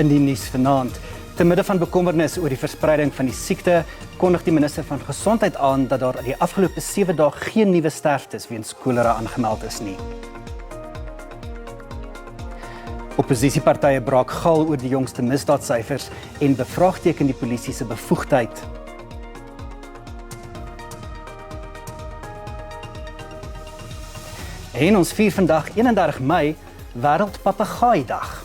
In die nuus vanaand. Te midde van bekommernis oor die verspreiding van die siekte, kondig die minister van Gesondheid aan dat daar die afgelope 7 dae geen nuwe sterftes weens kolera aangemeld is nie. Opposisiepartye braak gal oor die jongste misdaadsyfers en bevraagteken die polisie se bevoegdheid. En ons vier vandag 31 Mei, Wêreld Papegaaidag.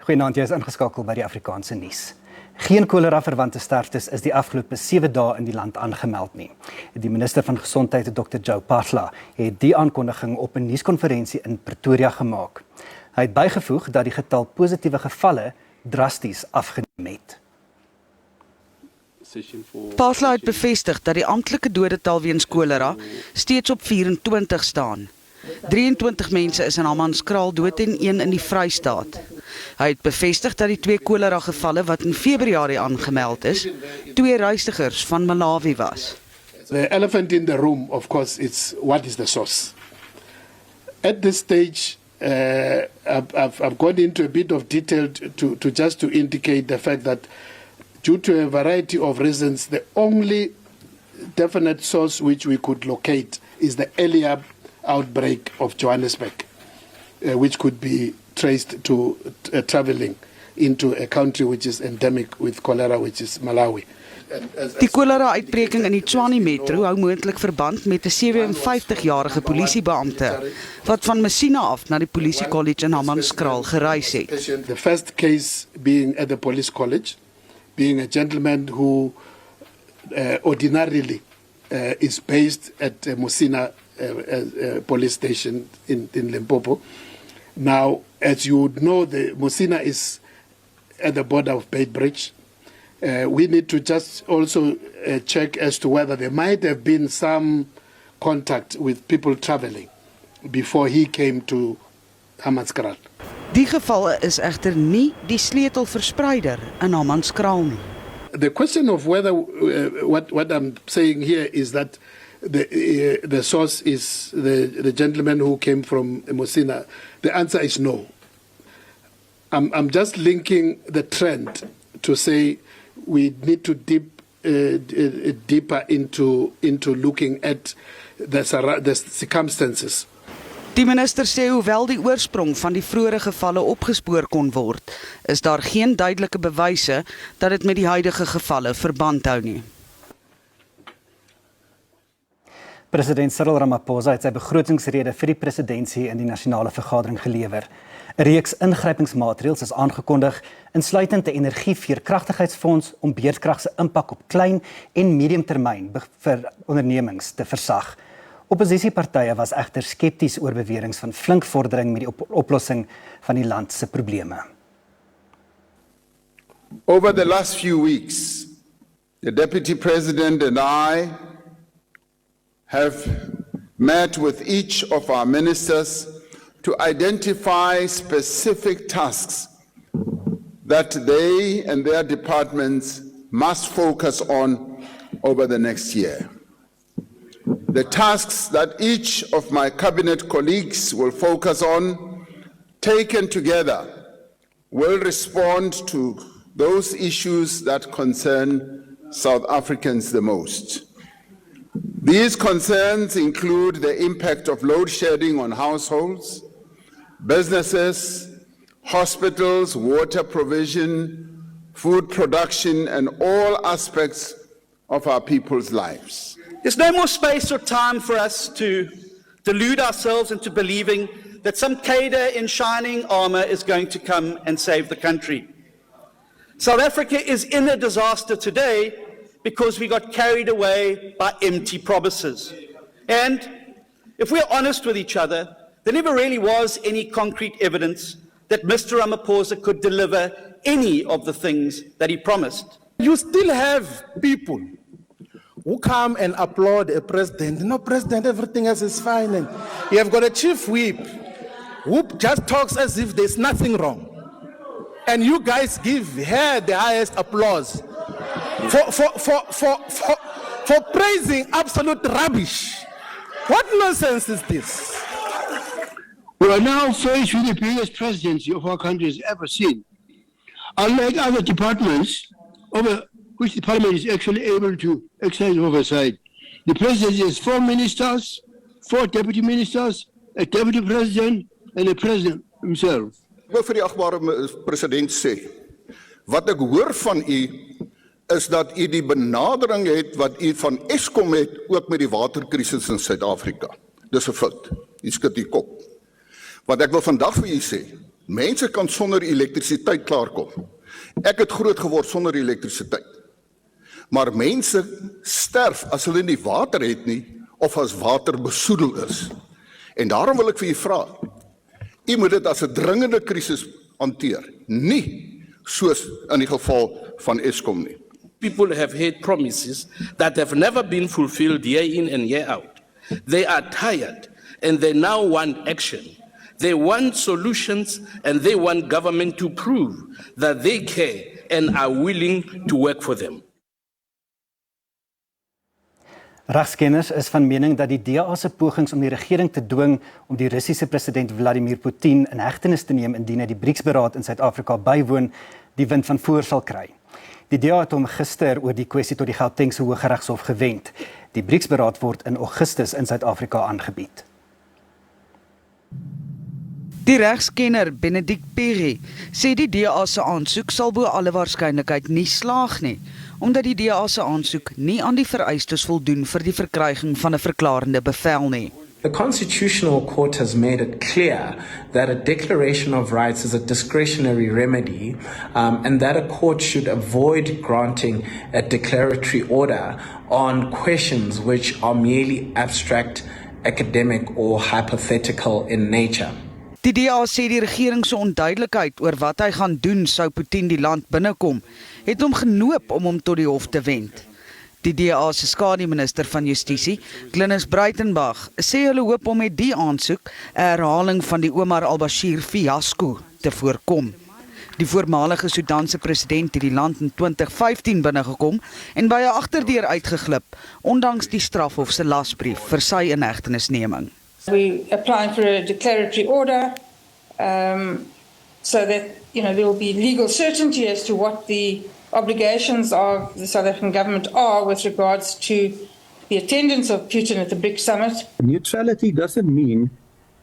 Goeienaand, jy is ingeskakel by die Afrikaanse Nuus. Geen kolera-verwante sterftes is die afgelope 7 dae in die land aangemeld nie. Die minister van Gesondheid, Dr. Joe Phaahla, het die aankondiging op 'n nuuskonferensie in Pretoria gemaak. Hy het bygevoeg dat die getal positiewe gevalle drasties afgeneem het. Phaahla het bevestig dat die amptelike dodetal weens kolera steeds op 24 staan. 23 mense is in Hammanskraal dood en 1 in die Vrystaat. Hy het bevestig dat die 2 kolera gevalle wat in Februarie aangemeld is, 2 reisigers van Malawi was. The elephant in the room, of course, it's what is the source. At this stage, I've gone into a bit of detail to just to indicate the fact that due to a variety of reasons, the only definite source which we could locate is the earlier outbreak of Johannesburg, which could be traced to traveling into a country which is endemic with cholera, which is Malawi. Die kolera-uitbreking in die Tshwane Metro hou moontlik verband met 'n 57-jarige polisiebeampte wat van Messina af na die Polisie College in Hammanskraal gereis het. The first case being at the police college, being a gentleman who ordinarily is based at Messina police station in Limpopo. Now, as you would know, the Messina is at the border of Beitbridge. We need to just also check as to whether there might have been some contact with people traveling before he came to Hammanskraal. Die gevalle is egter nie die sleutelverspreider in Hammanskraal nie. The question of whether what I'm saying here is that the source is the gentleman who came from Messina. The answer is no. I'm just linking the trend to say we need to dip deeper into looking at the circumstances. Die minister sê hoewel die oorsprong van die vroeëre gevalle opgespoor kon word, is daar geen duidelike bewyse dat dit met die huidige gevalle verband hou nie. President Cyril Ramaphosa het sy begrotingsrede vir die presidentsie in die nasionale vergadering gelewer. 'n Reeks ingrypingsmaatreëls is aangekondig, insluitend 'n energie-veerkragtigheidsfonds om beurtkrag se impak op klein en mediumtermyn vir ondernemings te versag. Opposisiepartye was egter skepties oor beweringe van flink vordering met die oplossing van die land se probleme. Over the last few weeks, the Deputy President and I have met with each of our ministers to identify specific tasks that they and their departments must focus on over the next year. The tasks that each of my cabinet colleagues will focus on, taken together, will respond to those issues that concern South Africans the most. These concerns include the impact of load shedding on households, businesses, hospitals, water provision, food production, and all aspects of our people's lives. There's no more space or time for us to delude ourselves into believing that some cader in shining armor is going to come and save the country. South Africa is in a disaster today because we got carried away by empty promises. And if we're honest with each other, there never really was any concrete evidence that Mr. Ramaphosa could deliver any of the things that he promised. You still have people who come and applaud a president. No, president, everything else is fine. And you have got a chief whip who just talks as if there's nothing wrong. And you guys give her the highest applause for praising absolute rubbish. What nonsense is this? We are now faced with the biggest presidency of our country has ever seen. Unlike other departments over which the parliament is actually able to exercise oversight, the presidency has 4 ministers, 4 deputy ministers, a deputy president, and a president himself. Ek wil vir die agbare president sê, wat ek hoor van u is dat u die benadering het wat u van Eskom het ook met die waterkrisis in Suid-Afrika. Dis 'n fout. U skud u kop. Wat ek wil vandag vir u sê, mense kan sonder elektrisiteit klaarkom. Ek het groot geword sonder elektrisiteit. Maar mense sterf as hulle nie water het nie of as water besoedel is. En daarom wil ek vir u vra, u moet dit as 'n dringende krisis hanteer, nie soos in die geval van Eskom nie. People have had promises that have never been fulfilled year in and year out. They are tired and they now want action. They want solutions and they want government to prove that they care and are willing to work for them. Regskenners is van mening dat die DA se pogings om die regering te dwing om die Russiese president Vladimir Putin in hegtenis te neem indien hy die BRICS-beraad in Suid-Afrika bywoon, die wind van voor sal kry. Die DA het hom gister oor die kwessie tot die Gautengse Hooggeregshof gewend. Die BRICS-beraad word in Augustus in Suid-Afrika aangebied. Die regskenner Benedict Perry sê die DA se aansoek sal bo alle waarskynlikheid nie slaag nie, omdat die DA se aansoek nie aan die vereistes voldoen vir die verkryging van 'n verklarende bevel nie. The Constitutional Court has made it clear that a declaration of rights is a discretionary remedy and that a court should avoid granting a declaratory order on questions which are merely abstract, academic or hypothetical in nature. Die DA sê die regering se onduidelikheid oor wat hy gaan doen sou Putin die land binnekom, het hom genoop om hom tot die hof te wend. Die DA se skademinister van Justisie, Glynis Breitenbach, sê hulle hoop om met die aansoek 'n herhaling van die Omar al-Bashir fiasco te voorkom. Die voormalige Sudanse president het die land in 2015 binnegekom en by 'n agterdeur uitgeglip, ondanks die strafhof se lasbrief vir sy inhegtenisneming. We're applying for a declaratory order so that there will be legal certainty as to what the obligations of the South African government are with regards to the attendance of Putin at the BRICS summit. Neutrality doesn't mean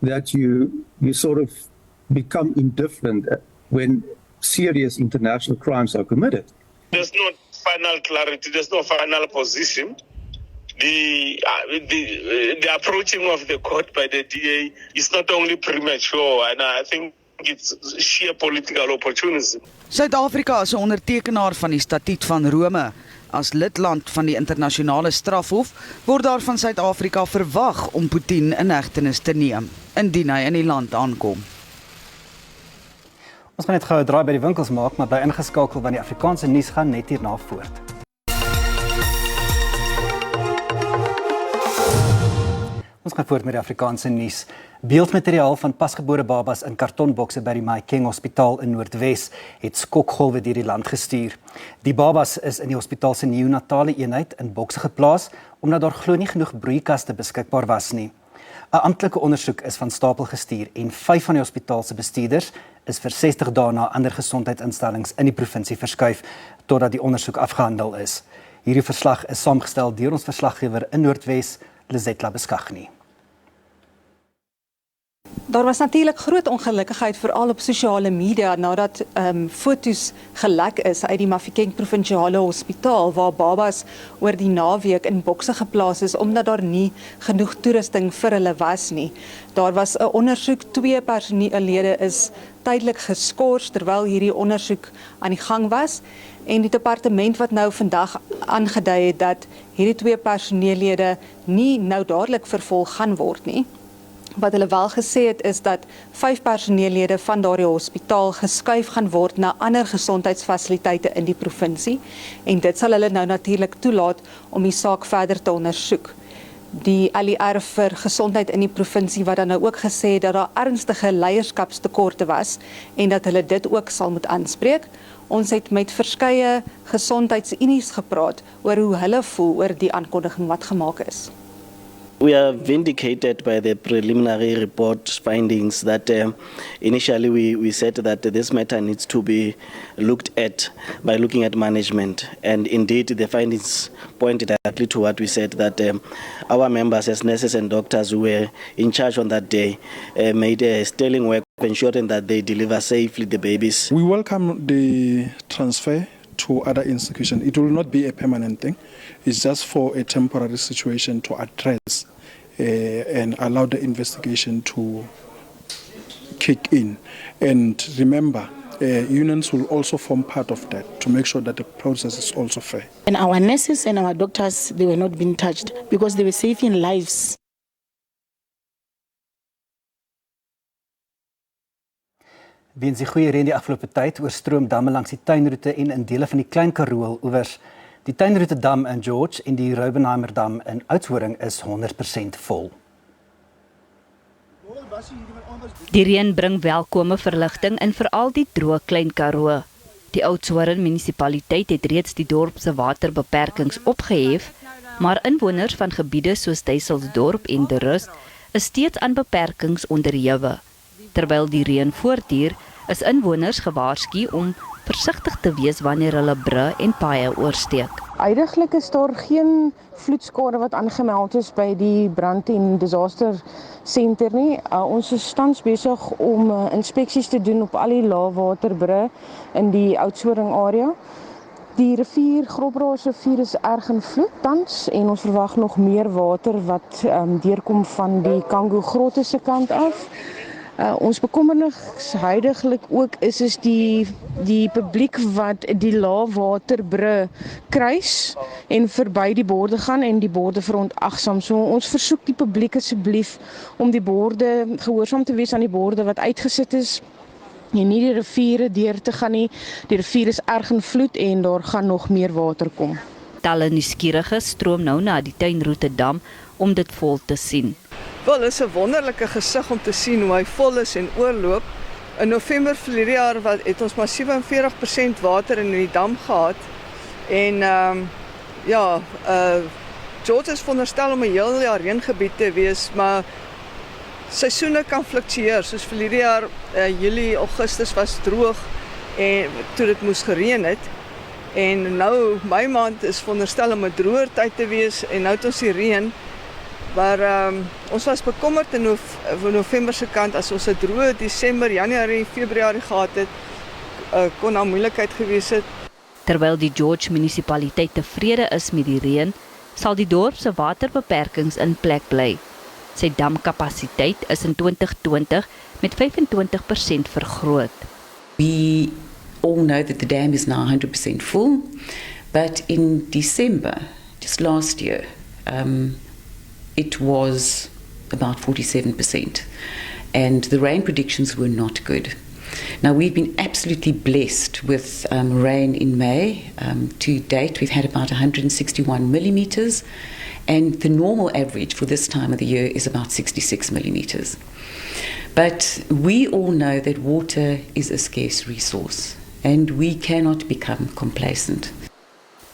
that you sort of become indifferent when serious international crimes are committed. There's no final clarity, there's no final position. The approaching of the court by the DA is not only premature, and I think it's sheer political opportunism. Suid-Afrika is 'n ondertekenaar van die Statuut van Rome. As lidland van die internasionale strafhof word daar van Suid-Afrika verwag om Putin in hegtenis te neem, indien hy in die land aankom. Ons gaan net gou 'n draai by die winkels maak, maar bly ingeskakel want die Afrikaanse nuus gaan net hierna voort. Ons gaan voort met die Afrikaanse nuus. Beeldmateriaal van pasgebore babas in kartonbokse by die Maikeng Hospitaal in Noordwes het skokgolwe deur die land gestuur. Die babas is in die hospitaal se neonatale eenheid in bokse geplaas omdat daar glo nie genoeg broeikaste beskikbaar was nie. 'n Amptelike ondersoek is van stapel gestuur en 5 van die hospitaal se bestuurders is vir 60 dae na ander gesondheidsinstellings in die provinsie verskuif totdat die ondersoek afgehandel is. Hierdie verslag is saamgestel deur ons verslaggewer in Noordwes, Lizetla Beskagni. Daar was natuurlik groot ongelukkigheid veral op sosiale media nadat foto's gelek is uit die Mafikeng provinsiale hospitaal waar babas oor die naweek in bokse geplaas is omdat daar nie genoeg toerusting vir hulle was nie. Daar was 'n ondersoek, 2 personeellede is tydelik geskort terwyl hierdie ondersoek aan die gang was en die departement wat nou vandag aangedui het dat hierdie 2 personeellede nie nou dadelik vervolg gaan word nie. Wat hulle wel gesê het is dat 5 personeellede van daardie hospitaal geskuif gaan word na ander gesondheidsfasiliteite in die provinsie en dit sal hulle nou natuurlik toelaat om die saak verder te ondersoek. Die LER vir gesondheid in die provinsie wat dan nou ook gesê het dat daar ernstige leierskapstekorte was en dat hulle dit ook sal moet aanspreek. Ons het met verskeie gesondheidsunies gepraat oor hoe hulle voel oor die aankondiging wat gemaak is. We are vindicated by the preliminary report findings that initially we said that this matter needs to be looked at by looking at management. And indeed, the findings point directly to what we said, that our members as nurses and doctors who were in charge on that day made a sterling work ensuring that they deliver safely the babies. We welcome the transfer to other institutions. It will not be a permanent thing. It's just for a temporary situation to address and allow the investigation to kick in. And remember, unions will also form part of that to make sure that the process is also fair. And our nurses and our doctors, they were not being touched because they were saving lives. Weens die goeie reën die afgelope tyd oorstroom damme langs die tuinroete en in dele van die Klein Karoo oewers. Die tuinroete dam in George en die Rubenheimer dam in Oudtshoorn is 100% vol. Die reën bring welkome verligting in veral die droë Klein Karoo. Die Oudtshoorn munisipaliteit het reeds die dorp se waterbeperkings opgehef, maar inwoners van gebiede soos Duiselsdorp en De Rust is steeds aan beperkings onderhewig. Terwyl die reën voortduur, is inwoners gewaarsku om versigtig te wees wanneer hulle brûe en paaie oorsteek. Uiteindelik is daar geen vloedskade wat aangemeld is by die brand en disaster center nie. Ons is tans besig om inspeksies te doen op al die laagwaterbrûe in die Oudtshoorn area. Die rivier, Groblersrivier is erg in vloed tans en ons verwag nog meer water wat deurkom van die Kango grotte se kant af. Ons bekommernis huidiglik ook is die publiek wat die laagwaterbrûe kruis en verby die borde gaan en die borde verontagsaam. So ons versoek die publiek asseblief om die borde gehoorsaam te wees aan die borde wat uitgesit is en nie die riviere deur te gaan nie. Die rivier is erg in vloed en daar gaan nog meer water kom. Talle nuuskieriges stroom nou na die tuinroete dam om dit vol te sien. Wel, is 'n wonderlike gesig om te sien hoe hy vol is en oorloop. In November verlede jaar het ons maar 47% water in die dam gehad. En George is veronderstel om 'n heel jaar reëngebied te wees, maar seisoene kan fluktueer. Soos verlede jaar Julie, Augustus was droog en toe dit moes gereën het. En nou my maand is veronderstel om 'n droër tyd te wees en nou het ons die reën. Maar ons was bekommerd in November se kant as ons 'n droë Desember, Januarie, Februarie gehad het, kon daar moeilikheid gewees het. Terwyl die George munisipaliteit tevrede is met die reën, sal die dorp se waterbeperkings in plek bly. Sy damkapasiteit is in 2020 met 25% vergroot. We all know that the dam is now 100% full, but in December, just last year, it was about 47%, and the rain predictions were not good. Now, we've been absolutely blessed with rain in May. To date, we've had about 161 millimeters, and the normal average for this time of the year is about 66 millimeters. But we all know that water is a scarce resource, and we cannot become complacent.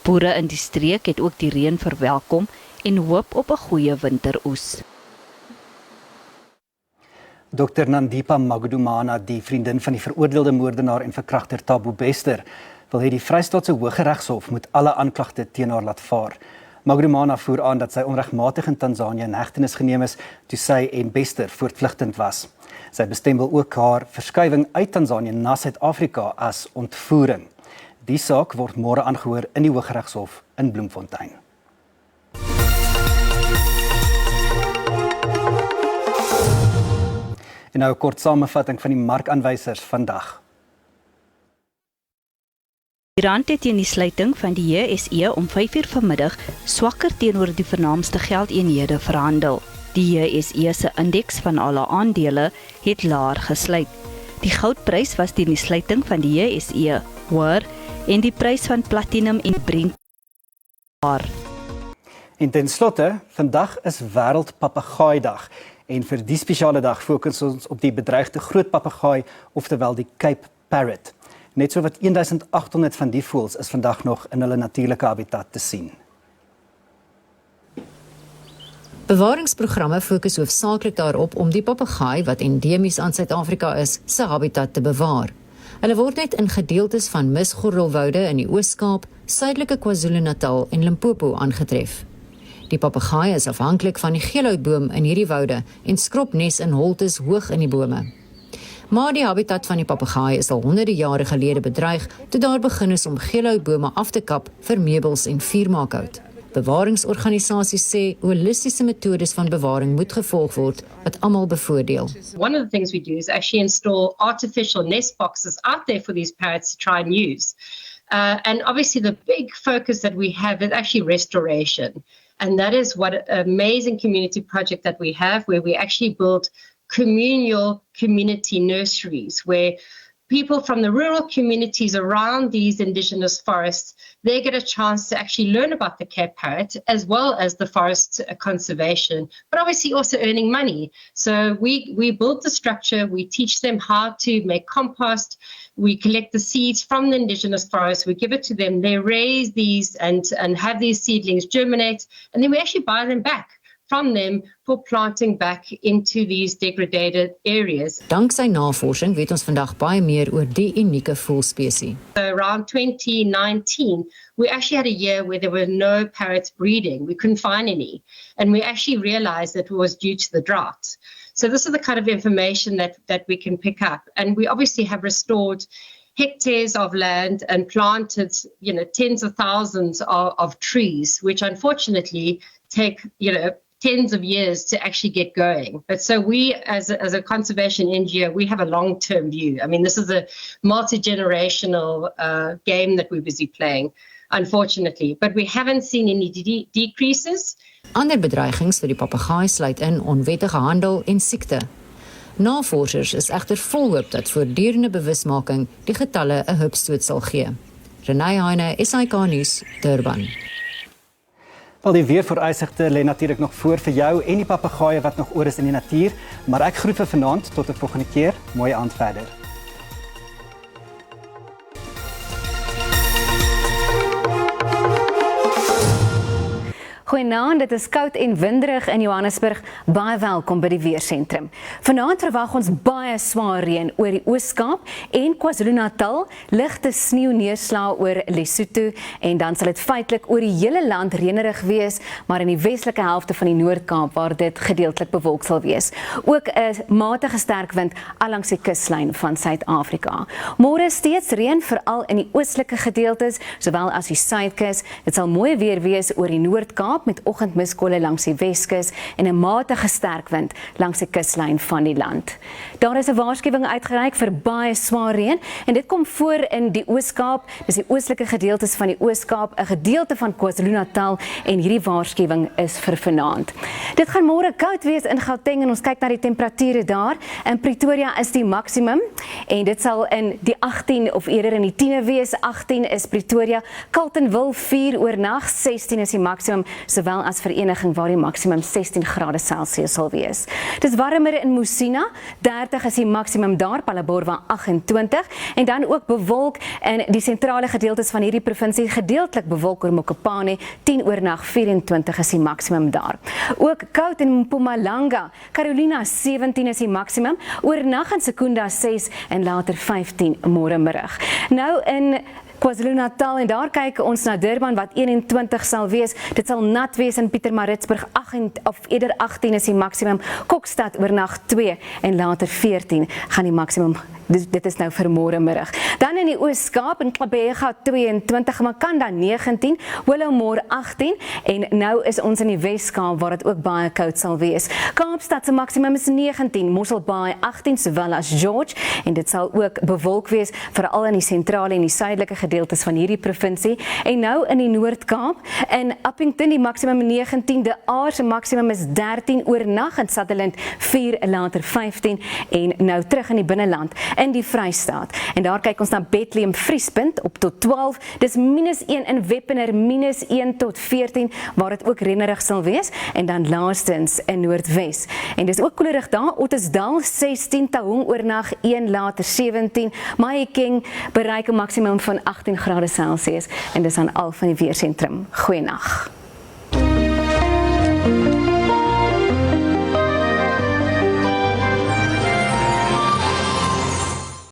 Boere in die streek het ook die reën verwelkom en hoop op 'n goeie winteroes. Dr. Nandipa Magudumana, die vriendin van die veroordeelde moordenaar en verkragter Thabo Bester, wil hê die Vrystaatse Hooggeregshof moet alle aanklagte teen haar laat vaar. Magudumana voer aan dat sy onregmatig in Tansanië in hegtenis geneem is toe sy en Bester voortvlugtend was. Sy bestempel ook haar verskywing uit Tansanië na Suid-Afrika as ontvoering. Die saak word môre aangehoor in die Hooggeregshof in Bloemfontein. En nou 'n kort samevatting van die markaanwysers vandag. Die rand het teen die sluiting van die JSE om 5:00 vanmiddag swakker teenoor die vernaamste geldeenhede verhandel. Die JSE se indeks van alle aandele het laer gesluit. Die goudprys was teen die sluiting van die JSE hoër en die prys van platinum en Brent laer. En ten slotte, vandag is Wêreldpapegaaidag. En vir die spesiale dag fokus ons op die bedreigde groot papegaai, oftewel die Cape Parrot. Net so wat 1800 van die voëls is vandag nog in hulle natuurlike habitat te sien. Bewaringsprogramme fokus hoofsaaklik daarop om die papegaai wat endemies aan Suid-Afrika is, se habitat te bewaar. Hulle word net in gedeeltes van misgordelwoude in die Oos-Kaap, Suidelike KwaZulu-Natal en Limpopo aangetref. Die papegaai is afhanklik van die geelhoutboom in hierdie woude en skrob nes in holtes hoog in die bome. Maar die habitat van die papegaai is al honderde jare gelede bedreig toe daar begin is om geelhoutbome af te kap vir meubels en vuurmaakhout. Bewaringsorganisasies sê holistiese metodes van bewaring moet gevolg word wat almal bevoordeel. One of the things we do is actually install artificial nest boxes out there for these parrots to try and use. And obviously the big focus that we have is actually restoration. And that is what an amazing community project that we have, where we actually build communal community nurseries, where people from the rural communities around these indigenous forests, they get a chance to actually learn about the Cape parrot as well as the forest conservation, but obviously also earning money. So we build the structure, we teach them how to make compost, we collect the seeds from the indigenous forest, we give it to them, they raise these and have these seedlings germinate, and then we actually buy them back from them for planting back into these degraded areas. Danksy navorsing weet ons vandag baie meer oor die unieke voëlspesies. Around 2019, we actually had a year where there were no parrots breeding. We couldn't find any. And we actually realized that it was due to the drought. So this is the kind of information that we can pick up. And we obviously have restored hectares of land and planted, tens of thousands of trees, which unfortunately take, tens of years to actually get going. But so we, as a conservation NGO, we have a long-term view. I mean, this is a multi-generational game that we're busy playing, unfortunately. But we haven't seen any decreases. Ander bedreigings vir die papegaai sluit in onwettige handel en siekte. Navorsers is egter vol hoop dat voortdurende bewusmaking die getalle 'n hupstoot sal gee. Renay Heine, SABC Nuus, Durban. Wel, die weervooruitsigte lê natuurlik nog voor vir jou en die papegaaie wat nog oor is in die natuur, maar ek groet vir vanaand tot 'n volgende keer. Mooi aand verder. Goeienaand, dit is koud en winderig in Johannesburg. Baie welkom by die weersentrum. Vanaand verwag ons baie swaar reën oor die Oos-Kaap en KwaZulu-Natal, ligte sneeuneerslae oor Lesotho en dan sal dit feitelik oor die hele land reënerig wees, maar in die westelike helfte van die Noord-Kaap waar dit gedeeltelik bewolk sal wees. Ook 'n matige sterk wind allangs die kuslyn van Suid-Afrika. Môre steeds reën veral in die oostelike gedeeltes, sowel as die suidkus. Dit sal mooi weer wees oor die Noord-Kaap met oggendmiskolle langs die Weskus en 'n matige sterk wind langs die kuslyn van die land. Daar is 'n waarskuwing uitgereik vir baie swaar reën en dit kom voor in die Oos-Kaap, dis die oostelike gedeeltes van die Oos-Kaap, 'n gedeelte van KwaZulu-Natal en hierdie waarskuwing is vir vanaand. Dit gaan môre koud wees in Gauteng en ons kyk na die temperature daar. In Pretoria is die maksimum en dit sal in die 18 of eerder in die 10e wees. 18 is Pretoria, Carletonville 4 oornag, 16 is die maksimum, sowel as Vereniging waar die maksimum 16 grade Celsius sal wees. Dis warmer in Musina, 30 is die maksimum daar, Phalaborwa 28 en dan ook bewolk in die sentrale gedeeltes van hierdie provinsie, gedeeltelik bewolk oor Mokopane, 10 oornag, 24 is die maksimum daar. Ook koud in Mpumalanga, Carolina 17 is die maksimum, oornag in Secunda 6 en later 15 môre middag. Nou in KwaZulu-Natal en daar kyk ons na Durban wat 21 sal wees. Dit sal nat wees in Pietermaritzburg 18 is die maksimum. Kokstad oornag 2 en later 14 gaan die maksimum. Dit is nou vir môre middag. Dan in die Oos-Kaap en Klabega 22, Makanda 19, Willowmore 18 en nou is ons in die Wes-Kaap waar dit ook baie koud sal wees. Kaapstad se maksimum is 19, Mosselbaai 18 sowel as George en dit sal ook bewolk wees veral in die sentrale en die suidelike gedeeltes van hierdie provinsie. En nou in die Noord-Kaap in Appington die maksimum 19, De Aar se maksimum is 13 oornag en Sutherland 4 later 15 en nou terug in die binneland in die Vrystaat. En daar kyk ons na Bethlehem vriespunt op tot 12. Dis -1 in Wepener, -1 tot 14 waar dit ook reënerig sal wees en dan laastens in Noordwes. En dis ook koelerig daar, Ottosdal 16, Taung oornag 1 later 17, Mahikeng bereik 'n maksimum van 18 grade Celsius en dis aan al van die weersentrum. Goeienaand.